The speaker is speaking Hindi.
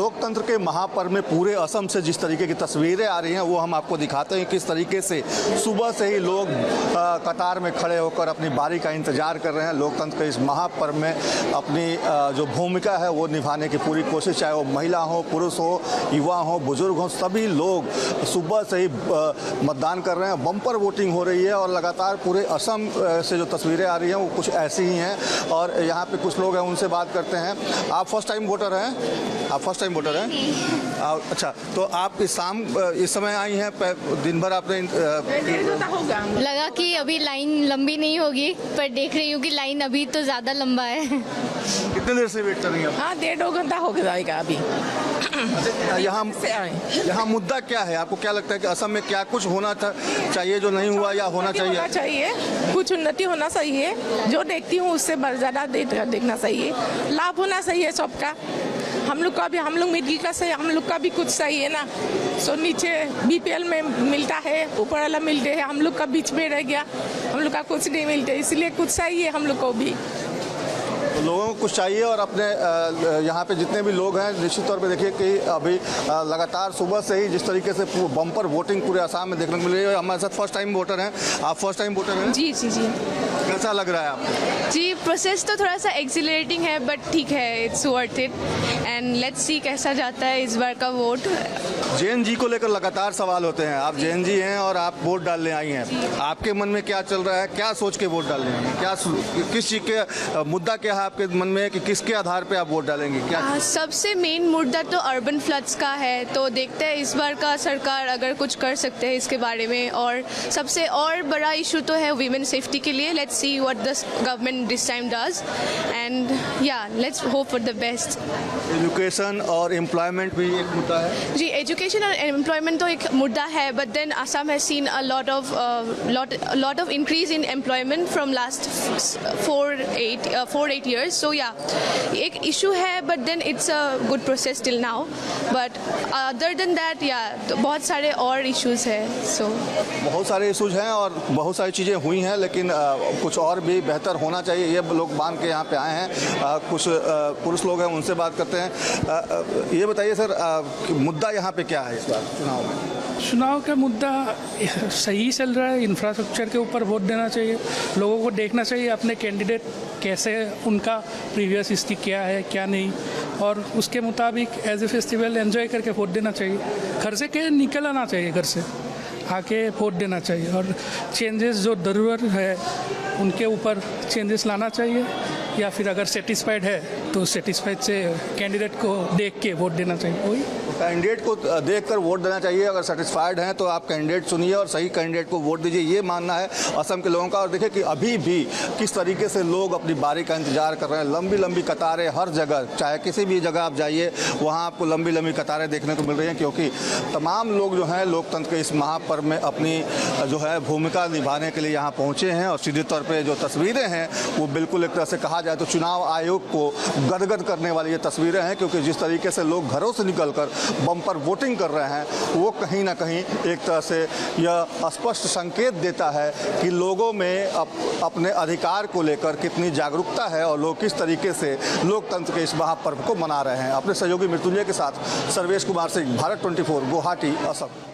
लोकतंत्र के महापर्व में पूरे असम से जिस तरीके की तस्वीरें आ रही हैं वो हम आपको दिखाते हैं किस तरीके से सुबह से ही लोग कतार में खड़े होकर अपनी बारी का इंतजार कर रहे हैं। लोकतंत्र के इस महापर्व में अपनी जो भूमिका है वो निभाने की पूरी कोशिश, चाहे वो महिला हो, पुरुष हो, युवा हो, बुजुर्ग हो, सभी लोग सुबह से ही मतदान कर रहे हैं। बम्पर वोटिंग हो रही है और लगातार पूरे असम से जो तस्वीरें आ रही हैं वो कुछ ऐसी ही हैं। और यहाँ पे कुछ लोग हैं, उनसे बात करते हैं। आप फर्स्ट टाइम वोटर हैं? आप फर्स्ट टाइम वोटर हैं? अच्छा, तो आप इस समय आई हैं, दिन भर आपने लगा कि अभी लाइन लंबी नहीं होगी, पर देख रही हूँ कि लाइन अभी तो ज़्यादा लंबा है। कितने देर से वेट कर रही हैं? हाँ, 1.5 घंटा हो जाएगा अभी। यहाँ मुद्दा क्या है? आपको क्या लगता है कि असम में क्या कुछ होना चाहिए जो नहीं हुआ या होना चाहिए? कुछ उन्नति होना चाहिए, जो देखती हूँ उससे ज़्यादा देखना चाहिए, लाभ होना चाहिए सबका। हम लोग का भी, हम लोग मिडिल क्लास है, हम लोग का भी कुछ चाहिए ना। सो नीचे बीपीएल में मिलता है, ऊपर वाला मिलते हैं, हम लोग का बीच में रह गया, हम लोग का कुछ नहीं मिलते, इसलिए कुछ चाहिए हम लोग को भी। लोगों को कुछ चाहिए। और अपने यहाँ पे जितने भी लोग हैं, निश्चित तौर पे देखिए कि अभी लगातार सुबह से ही जिस तरीके से बम्पर वोटिंग पूरे असम में देखने को मिल रही है। हमारे साथ फर्स्ट टाइम वोटर हैं। आप फर्स्ट टाइम वोटर हैं? जी जी जी। कैसा लग रहा है आपको? जी, प्रोसेस तो थोड़ा सा एक्सिलरेटिंग है, बट ठीक है, it's worth it and let's see कैसा जाता है इस बार का वोट। जैन जी को लेकर लगातार सवाल होते हैं। आप जैन जी हैं और आप वोट डालने आई हैं, आपके मन में क्या चल रहा है? क्या सोच के वोट डालने आई हैं? किस चीज़ के मुद्दा क्या है आपके मन में कि किसके आधार पे आप वोट डालेंगे? क्या सबसे मेन मुद्दा तो अर्बन फ्लड्स का है, तो देखते हैं इस बार का सरकार अगर कुछ कर सकते हैं इसके बारे में। और सबसे और बड़ा इशू तो है वीमेन सेफ्टी के लिए। Let's see what the government this time does and या let's hope for the best. Education और एम्प्लॉयमेंट भी एक मुद्दा है। जी, एजुकेशन और एम्प्लॉयमेंट तो एक मुद्दा है, but then Assam has seen a lot of increase in employment from last 4-8 years. So yeah, एक इशू है, but then it's a good process till now, but other than that तो बहुत सारे और इश्यूज हैं। सो बहुत सारे इशूज हैं और बहुत सारी चीज़ें हुई हैं, लेकिन कुछ और भी बेहतर होना चाहिए, ये लोग मान के यहाँ पे आए हैं। कुछ पुरुष लोग हैं, उनसे बात करते हैं। ये बताइए सर, मुद्दा यहाँ पे क्या है इस बार चुनाव में? चुनाव का मुद्दा सही चल रहा है। इंफ्रास्ट्रक्चर के ऊपर वोट देना चाहिए, लोगों को देखना चाहिए अपने कैंडिडेट कैसे, उनका प्रीवियस हिस्ट्री क्या है क्या नहीं, और उसके मुताबिक एज ए फेस्टिवल एंजॉय करके वोट देना चाहिए। घर से के निकल आना चाहिए, घर से आके वोट देना चाहिए, और चेंजेस जो ज़रूरत है उनके ऊपर चेंजेस लाना चाहिए, या फिर अगर सेटिस्फाइड है तो सेटिस्फाइड से कैंडिडेट को देख के वोट देना चाहिए। वही कैंडिडेट को देखकर वोट देना चाहिए। अगर सेटिस्फाइड हैं तो आप कैंडिडेट चुनिए और सही कैंडिडेट को वोट दीजिए, ये मानना है असम के लोगों का। और देखिए कि अभी भी किस तरीके से लोग अपनी बारी का इंतजार कर रहे हैं। लंबी लंबी कतारें हर जगह, चाहे किसी भी जगह आप जाइए वहाँ आपको लंबी लंबी कतारें देखने को मिल रही हैं, क्योंकि तमाम लोग जो हैं लोकतंत्र के इस महापर्व में अपनी जो है भूमिका निभाने के लिए यहाँ पहुँचे हैं। और सीधे तौर पर जो तस्वीरें हैं वो बिल्कुल एक तरह से कहा जाए तो चुनाव आयोग को गदगद करने वाली ये तस्वीरें हैं, क्योंकि जिस तरीके से लोग घरों से निकलकर बम्पर वोटिंग कर रहे हैं वो कहीं ना कहीं एक तरह से यह स्पष्ट संकेत देता है कि लोगों में अपने अधिकार को लेकर कितनी जागरूकता है और लोग किस तरीके से लोकतंत्र के इस महापर्व को मना रहे हैं। अपने सहयोगी मृत्युंजय के साथ सर्वेश कुमार सिंह, भारत 24, गुवाहाटी, असम।